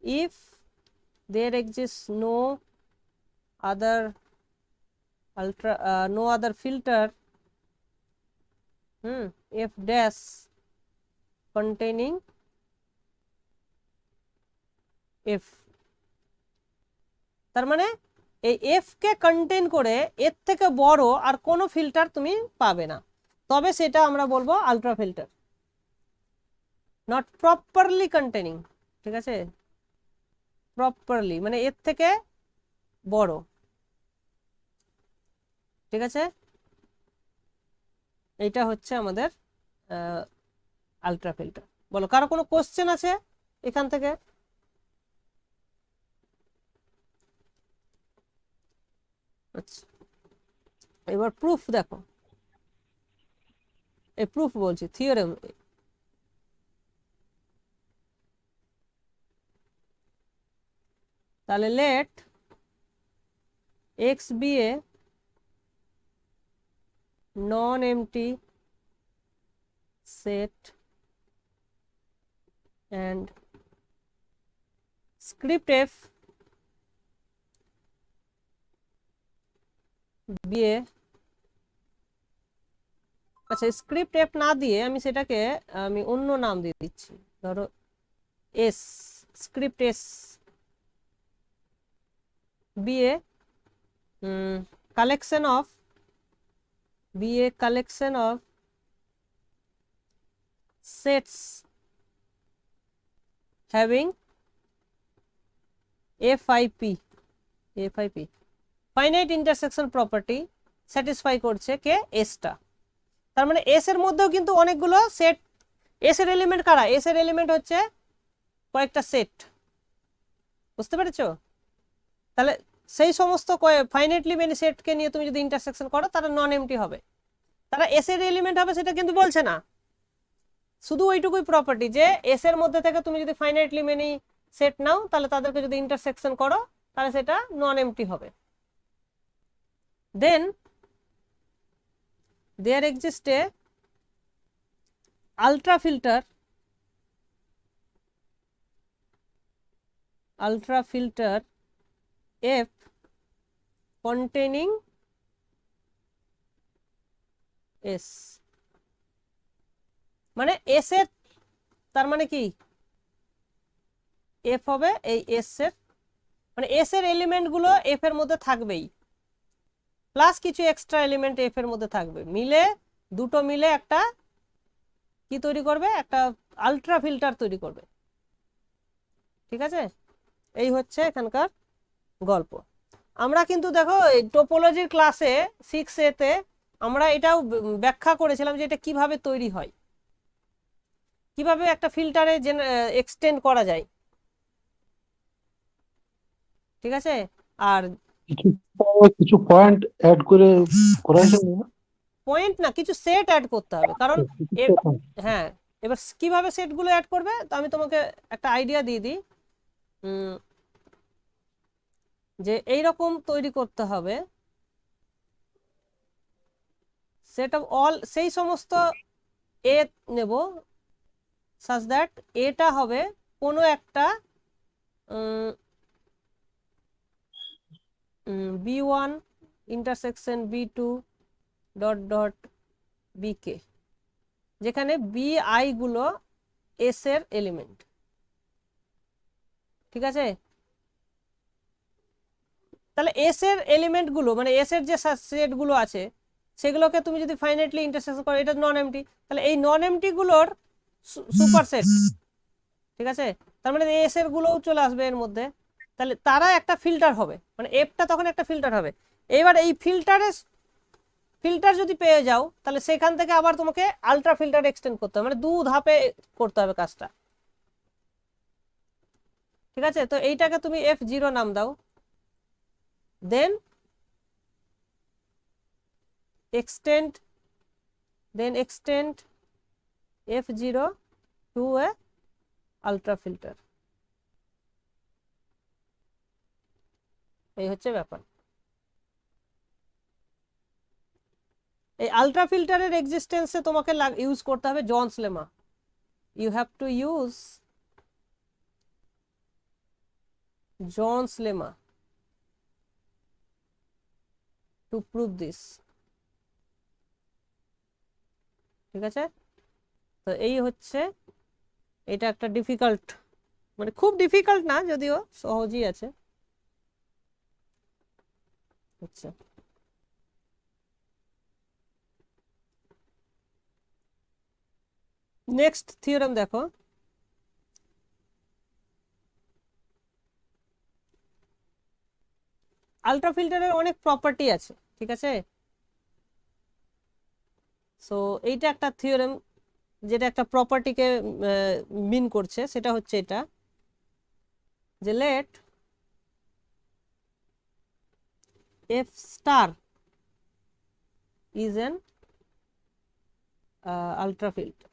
if there exists no other filter f dash containing f, তার মানে এই f কে contain করে এর থেকে বড় আর কোনো ফিল্টার তুমি পাবে না, তবে সেটা আমরা বলবো ultra filter. Not properly containing, ঠিক আছে, প্রপারলি মানে এর থেকে বড়, ঠিক আছে, এইটা হচ্ছে আমাদের আলট্রা ফিল্টার। বলো কারো কোনো কোশ্চেন আছে এখান থেকে? আচ্ছা, এবার প্রুফ দেখো, এই প্রুফ বলছি, থিওরেম। তাহলে late x be a non-empty set and script f be a, আচ্ছা স্ক্রিপ্ট এফ না দিয়ে আমি সেটাকে আমি অন্য নাম দিয়ে দিচ্ছি, ধরো S, script S be a collection of sets having FIP finite intersection property satisfy করছে কে, এস টা। তার মানে এস এর মধ্যেও কিন্তু অনেকগুলো সেট, এস এর এলিমেন্ট কারা, এস এর এলিমেন্ট হচ্ছে কয়েকটা সেট, বুঝতে পেরেছো? তাহলে সেই সমস্ত ফাইনাইটলি মেনি সেটকে নিয়ে তুমি যদি ইন্টারসেকশন করো তারা নন এমটি হবে, তারা এস এর এলিমেন্ট হবে সেটা কিন্তু বলছে না, শুধু ওইটুকুই প্রপার্টি যে এস এর মধ্যে থেকে তুমি যদি ফাইনাইটলি মেনি সেট নাও তাহলে তাদেরকে যদি ইন্টারসেকশন করো তাহলে সেটা নন এমটি হবে। Then there exist a ultra filter f containing s, মানে s এর, তার মানে কি f হবে এই s এর, মানে s এর এলিমেন্ট গুলো f এর মধ্যে থাকবেই, প্লাস কিছু এক্সট্রা এলিমেন্ট f এর মধ্যে থাকবে, মিলে দুটো মিলে একটা কি তৈরি করবে, একটা আলট্রা ফিল্টার তৈরি করবে, ঠিক আছে। এই হচ্ছে এখানকার গল্প। আমরা কিন্তু দেখো এই টোপোলজির ক্লাসে 6A তে আমরা এটাও ব্যাখ্যা করেছিলাম যে এটা কিভাবে তৈরি হয়, কিভাবে একটা ফিল্টারে এক্সটেন্ড করা যায়, ঠিক আছে। আর কিছু পয়েন্ট অ্যাড করে করা হয়েছে না? পয়েন্ট না, কিছু সেট অ্যাড করতে হবে, কারণ হ্যাঁ, এবার কিভাবে সেটগুলো অ্যাড করবে তো আমি তোমাকে একটা আইডিয়া দিয়ে দিই, যে এইরকম তৈরি করতে হবে সেট অফ অল, সেই সমস্ত এ নেব সাজ দ্যাট এটা হবে কোনো একটা b1 intersection b2 dot dot bk, যেখানে bi গুলো s এর এলিমেন্ট, ঠিক আছে। তাহলে এস এর এলিমেন্ট গুলো মানে এস এর যে সেট গুলো আছে সেগুলোকে তুমি যদি ফাইনাইটলি ইন্টারসেকশন করো, এটা নন এমটি, তাহলে এই নন এমটি গুলোর সুপারসেট, ঠিক আছে, তার মানে এস এর গুলোও চলে আসবে এর মধ্যে, তাহলে তারা একটা ফিল্টার হবে, মানে এফটা তখন একটা ফিল্টার হবে। এবার এই ফিল্টার যদি পেয়ে যাও তাহলে সেখান থেকে আবার তোমাকে আলট্রা ফিল্টার এক্সটেন্ড করতে হবে, মানে দু ধাপে করতে হবে কাজটা, ঠিক আছে। তো এইটাকে তুমি F0 নাম দাও, দেন extend F0 to a ultra filter, এই হচ্ছে ব্যাপার। এই আলট্রা ফিল্টারের এক্সিস্টেন্সে তোমাকে ইউজ করতে হবে Zorn's lemma. You have to use Zorn's lemma to prove this. ঠিক আছে, তো এই হচ্ছে, এটা একটা ডিফিকাল্ট, মানে খুব ডিফিকাল্ট না, যদিও সহজই আছে। আচ্ছা, নেক্সট থিওরেম দেখো। আলট্রা ফিল্টারের অনেক প্রপার্টি আছে, ঠিক আছে। সো এইটা একটা থিওরেম যেটা একটা প্রপার্টিকে মিন করছে, সেটা হচ্ছে এটা যে let F star is an ultra filter.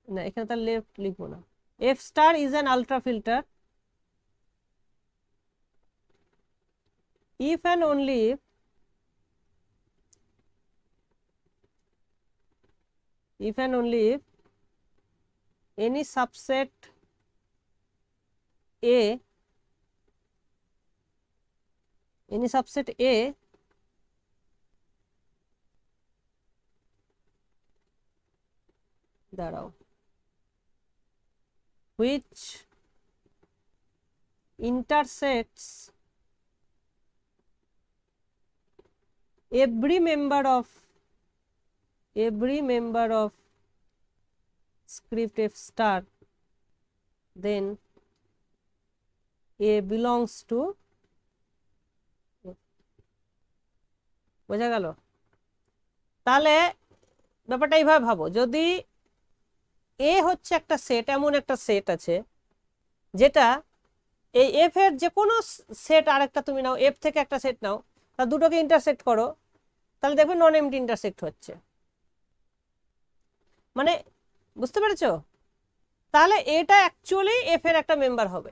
না, এখানে তার লেফট লিখবো না। F star is an ultra filter if and only if and only if any subset A দাঁড়াও, which intersects every member of script F star, then A belongs to, বোঝা গেল? তাহলে ব্যাপারটা এইভাবে ভাবো, যদি এ হচ্ছে একটা সেট, এমন একটা সেট আছে যেটা এই এফ এর যে কোনো সেট আরেকটা তুমি নাও, এফ থেকে একটা সেট নাও, তা দুটোকে ইন্টারসেক্ট করো, তাহলে দেখবে নন এমটি ইন্টারসেক্ট হচ্ছে। মানে বুঝতে পেরেছো? তাহলে এটা অ্যাকচুয়ালি এফ এর একটা মেম্বার হবে।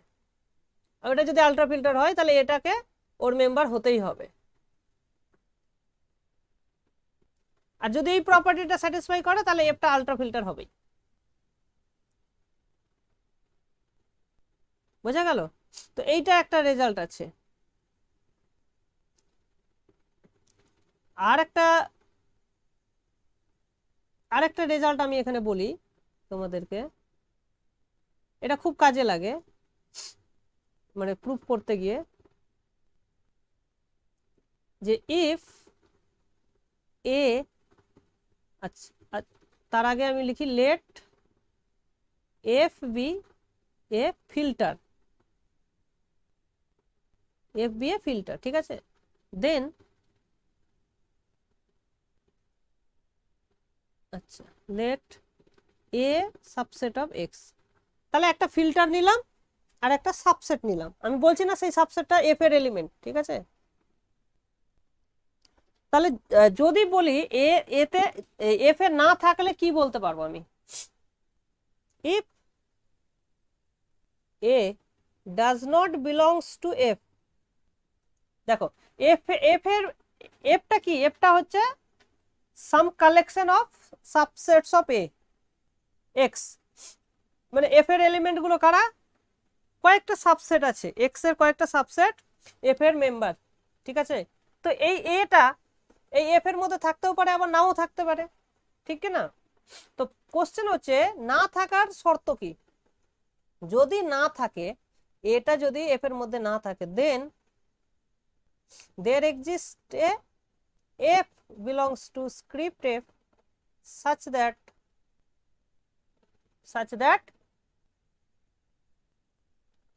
আর এটা যদি আলট্রা ফিল্টার হয় তাহলে এটাকে ওর মেম্বার হতেই হবে। আর যদি এই প্রপার্টিটা স্যাটিসফাই করে তাহলে এফটা আলট্রা ফিল্টার হবেই। বোঝা গেল? তো এইটা একটা রেজাল্ট আছে। আরেকটা রেজাল্ট আমি এখানে বলি তোমাদেরকে, এটা খুব কাজে লাগে মানে প্রুফ করতে গিয়ে, যে ইফ এ, আচ্ছা তার আগে আমি লিখি let F be a filter, F be a filter, ঠিক আছে। দেন আচ্ছা let A subset of X, তাহলে একটা ফিল্টার নিলাম আর একটা সাবসেট নিলাম, আমি বলছি না সেই সাবসেটটা এফ এর এলিমেন্ট, ঠিক আছে। তাহলে যদি বলি এতে এফ এ না থাকলে কি বলতে পারবো আমি? If A does not belongs to F, দেখো এফটা কি, এফটা হচ্ছে some collection of subsets of a X, মানে এফ এর এলিমেন্ট গুলো কারা? কয়েকটা সাবসেট আছে, এক্স এর কয়েকটা সাবসেট এফ এর মেম্বার, ঠিক আছে। তো এই এটা এই এফ এর মধ্যে থাকতেও পারে, আবার নাও থাকতে পারে, ঠিক কি না? তো কোশ্চেন হচ্ছে না থাকার শর্ত কি? যদি না থাকে, এটা যদি এফ এর মধ্যে না থাকে, দেন there exists a f belongs to script f such that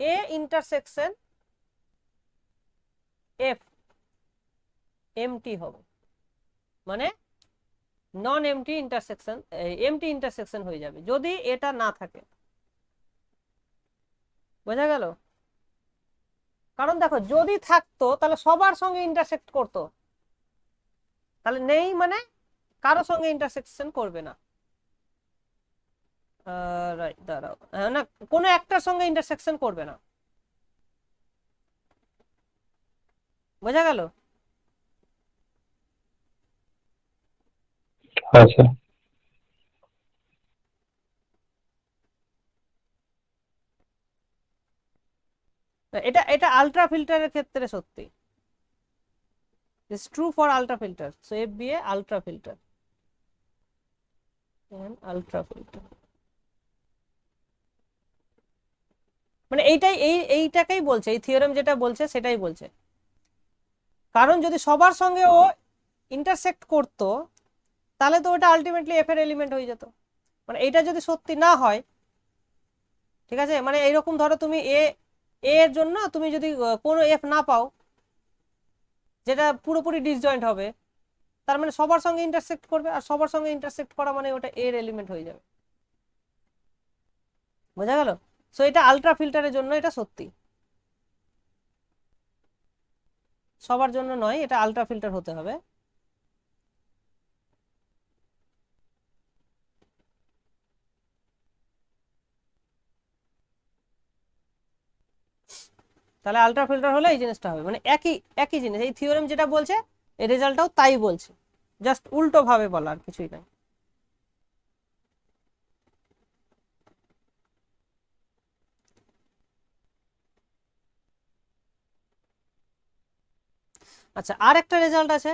a intersection f empty হবে, মানে non empty intersection, empty intersection হয়ে যাবে যদি এটা না থাকে। বোঝা গেল? কারণ দেখো যদি থাকতো তাহলে সবার সঙ্গে ইন্টারসেক্ট করতো, তাহলে নেই মানে কারো সঙ্গে ইন্টারসেকশন করবে না, দাঁড়াও, না কোনো একটার সঙ্গে ইন্টারসেকশন করবে না। বোঝা গেল? আচ্ছা এটা এটা আলট্রা ফিল্টারের ক্ষেত্রে সত্যি, it's true for ultra filter. So FBA ultra filter, ultra filter মানে এইটাকেই বলছে, এই থিওরেম যেটা বলছে সেটাই বলছে। কারণ যদি সবার সঙ্গে ও ইন্টারসেক্ট করতো তাহলে তো ওটা আলটিমেটলি এফ এর এলিমেন্ট হয়ে যেত। মানে এইটা যদি সত্যি না হয়, ঠিক আছে, মানে এইরকম ধরো তুমি এ এর জন্য তুমি যদি কোনো এফ না পাও যেটা পুরোপুরি ডিসজয়েন্ট হবে, তার মানে সবার সঙ্গে ইন্টারসেক্ট করবে, আর সবার সঙ্গে ইন্টারসেক্ট করা মানে ওটা এর এলিমেন্ট হয়ে যাবে। বোঝা গেল? সো এটা আলট্রা ফিল্টারের জন্য এটা সত্যি, সবার জন্য নয়, এটা আলট্রা ফিল্টার হতে হবে। তাহলে আলট্রা ফিল্টার হলে এই জিনিসটা হবে, মানে একই একই জিনিস, এই থিওরেম যেটা বলছে এই রেজাল্টটাও তাই বলছে, জাস্ট উল্টো ভাবে বলা, আর কিছুই নাই। আচ্ছা, আর একটা রেজাল্ট আছে,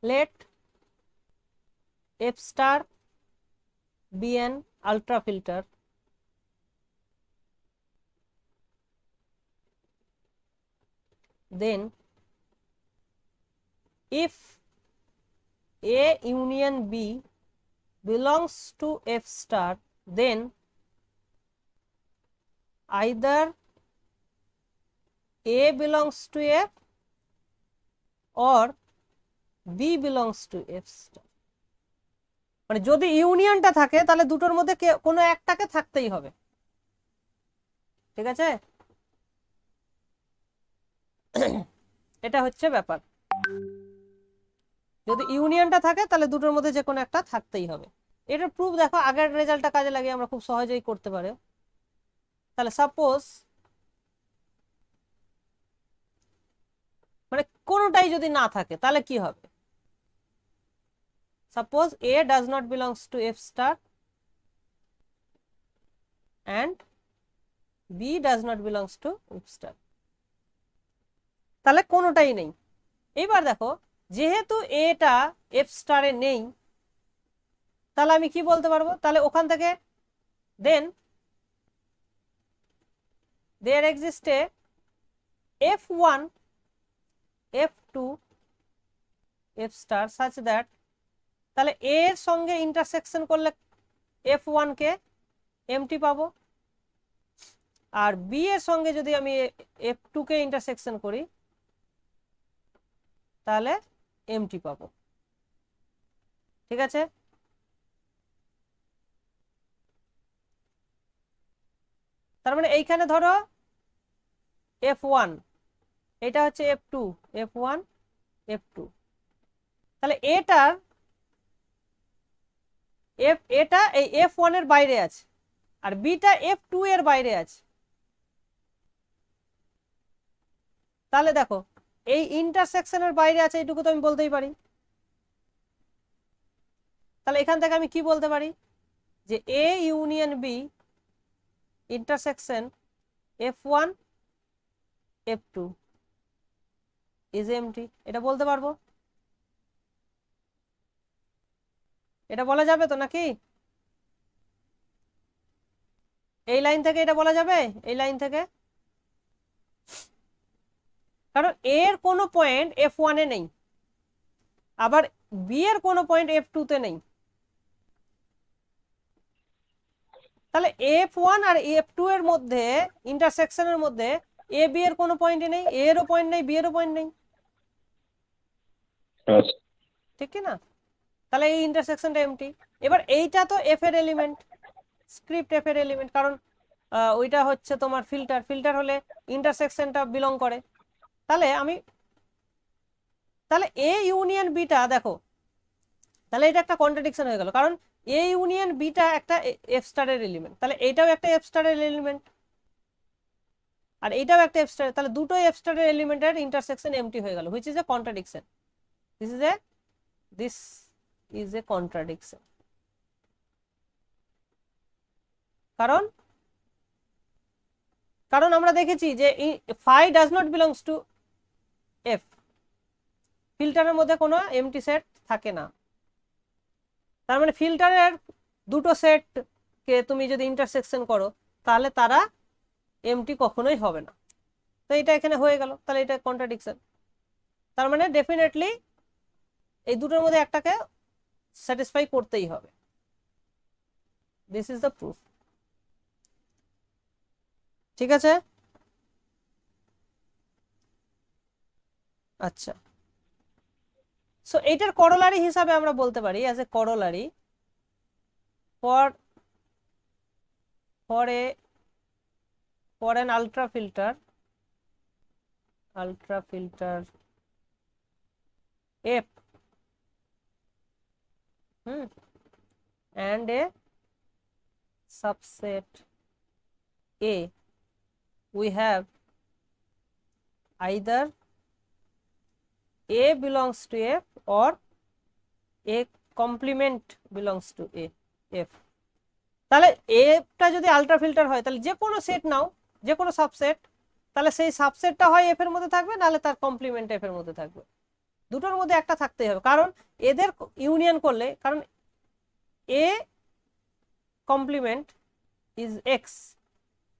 let F star be an ultra filter then if A union B belongs to F star, then either A belongs to F or B belongs to F star। মানে যদি ইউনিয়নটা থাকে তাহলে দুটোর মধ্যে কোনো একটাকে থাকতেই হবে, ঠিক আছে? এটা হচ্ছে ব্যাপার, যদি ইউনিয়নটা থাকে তাহলে দুটোর মধ্যে যে কোনো একটা থাকতেই হবে। এটার প্রুফ দেখো, আগের রেজাল্টটা কাজে লাগিয়ে আমরা খুব সহজেই করতে পারি। তাহলে সাপোজ মানে কোনোটাই যদি না থাকে তাহলে কি হবে? Suppose A does not belongs to F star and B does not belongs to F star, তাহলে কোনোটাই নেই। এবার দেখো, যেহেতু এটা F স্টারে নেই, তাহলে আমি কি বলতে পারবো? তাহলে ওখান থেকে দেন there exists a F1 F2 F star such that, তাহলে A এর সঙ্গে ইন্টারসেকশন করলে F1 কে এমটি পাবো, আর B এর সঙ্গে যদি আমি F2 কে ইন্টারসেকশন করি তাহলে এমটি পাবো, ঠিক আছে? তার মানে এইখানে ধরো F1, এটা হচ্ছে F2, F1 F2, তাহলে এটা এই F1 এর বাইরে আছে আর বিটা F2 এর বাইরে আছে। তাহলে দেখো এই ইন্টারসেকশনের বাইরে আছে এইটুকু তো আমি বলতেই পারি। তাহলে এখান থেকে আমি কি বলতে পারি? যে A union B intersection F1 F2 is empty, এটা বলতে পারবো। এটা বলা যাবে তো নাকি? এই লাইন থেকে এটা বলা যাবে, এই লাইন থেকে, কারণ A এর কোনো পয়েন্ট F1 এ নেই, আবার B এর কোনো পয়েন্ট F2 তে নেই, তাহলে F1 আর F2 এর মধ্যে ইন্টারসেকশনের মধ্যে A B এর কোনো পয়েন্টই নেই, A এরও পয়েন্ট নেই, B এরও পয়েন্ট নেই, আচ্ছা ঠিক কি না? তাহলে এই ইন্টারসেকশনটা এমটি। এবার এইটা তো F এর এলিমেন্ট, স্ক্রিপ্ট F এর এলিমেন্ট, কারণ ওইটা হচ্ছে তোমার ফিল্টার, ফিল্টার হলে ইন্টারসেকশনটা বিলং করে। তাহলে A ইউনিয়ন বিটা দেখো, তাহলে এটা একটা কন্ট্রাডিকশন হয়ে গেল, কারণ A ইউনিয়ন বিটা একটা F স্টারের এলিমেন্ট, তাহলে এইটাও একটা F স্টারের এলিমেন্ট। আর এটাও একটা এফ স্টার, তাহলে দুটোই এফ স্টারের এলিমেন্টের ইন্টারসেকশন এমটি হয়ে গেল, which is a contradiction. This is a contradiction. কারণ কারণ আমরা দেখেছি যে phi does not belongs to F, ফিল্টারের মধ্যে কোনো এমটি সেট থাকে না। তার মানে ফিল্টারের দুটো সেট কে তুমি যদি ইন্টারসেকশন করো তাহলে তারা এমটি কখনোই হবে না। তো এটা এখানে হয়ে গেল, তাহলে এটা কন্ট্রাডিকশন। তার মানে ডেফিনেটলি এই দুটোর মধ্যে একটাকে স্যাটিসফাই করতেই হবে। This is the proof. ঠিক আছে, আচ্ছা। সো এইটার করোলারি হিসাবে আমরা বলতে পারি, as a corollary for an ultra filter F and a subset A, we have either A belongs to F or A complement belongs to A F। তাহলে এফটা যদি আলট্রা ফিল্টার হয় তাহলে যে কোনো সেট নাও, যে কোনো সাবসেট, তাহলে সেই সাবসেটটা হয় এফ এর মধ্যে থাকবে, নাহলে তার কমপ্লিমেন্ট এফ এর মধ্যে থাকবে। দুটোর মধ্যে একটা থাকতেই হবে, কারণ এদের ইউনিয়ন করলে, কারণ এ কমপ্লিমেন্ট ইজ এক্স,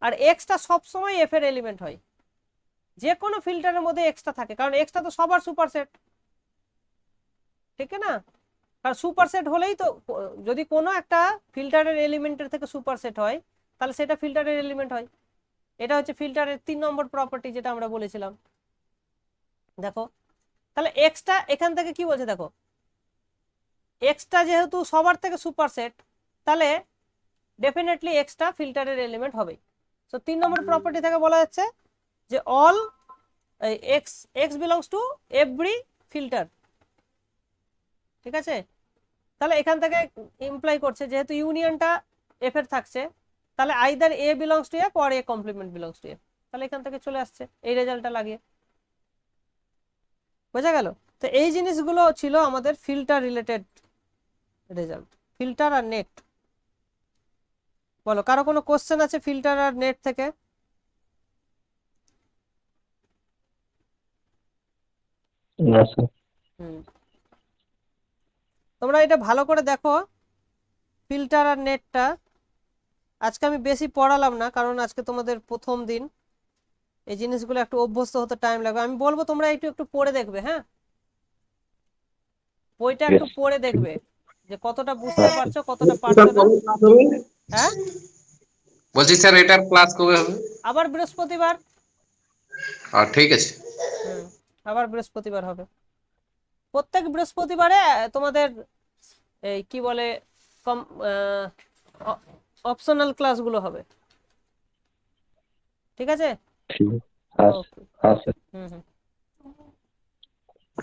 আর এক্সটা সবসময় এফ এর এলিমেন্ট হয়, যে কোনো ফিল্টারের মধ্যে এক্সটা থাকে, কারণ এক্সটা তো সবার সুপারসেট, ঠিক না? কারণ সুপারসেট হলেই তো, যদি কোনো একটা ফিল্টারের এলিমেন্টের থেকে সুপারসেট হয় তাহলে সেটা ফিল্টারের এলিমেন্ট হয়। এটা হচ্ছে ফিল্টারের 3 নম্বর প্রপার্টি যেটা আমরা বলেছিলাম। দেখো তাহলে এক্সটা এখান থেকে কি বলছে, দেখো এক্সটা যেহেতু সবার থেকে সুপারসেট, তাহলে ডেফিনেটলি এক্সটা ফিল্টারের এলিমেন্ট হবে। সো 3 নম্বর প্রপার্টি থেকে বলা যাচ্ছে যে all x belongs to every filter. ঠিক আছে, তাহলে এখান থেকে ইমপ্লাই করছে যেহেতু ইউনিয়নটা এফ এর থাকছে, তাহলে either A belongs to F or A complement belongs to F. তাহলে এখান থেকে চলে আসছে এই রেজাল্টটা লাগিয়ে, বোঝা গেল? তো এই জিনিসগুলো ছিল আমাদের ফিল্টার রিলেটেড রেজাল্ট, ফিল্টার আর নেট। বলো, কারো কোনো কোশ্চেন আছে ফিল্টার আর নেট থেকে? না স্যার। তোমরা এটা ভালো করে দেখো, ফিল্টার আর নেটটা। আজকে আমি বেশি পড়ালাম না, কারণ আজকে তোমাদের প্রথম দিন, এই জিনিসগুলো একটু অভ্যস্ত হতে টাইম লাগবে। আমি বলবো তোমরা একটু একটু পড়ে দেখবে, হ্যাঁ, বইটা একটু পড়ে দেখবে যে কতটা বুঝতে পারছো, কতটা পারছো না। হ্যাঁ, বলছি স্যার এটার ক্লাস কবে হবে? আবার বৃহস্পতিবার। ঠিক আছে। আবার বৃহস্পতিবার হবে। প্রত্যেক বৃহস্পতিবারে তোমাদের এই কি বলে অপশনাল ক্লাসগুলো হবে। ঠিক আছে, ঠিক আছে। ওকে। হ্যাঁ স্যার। হুম।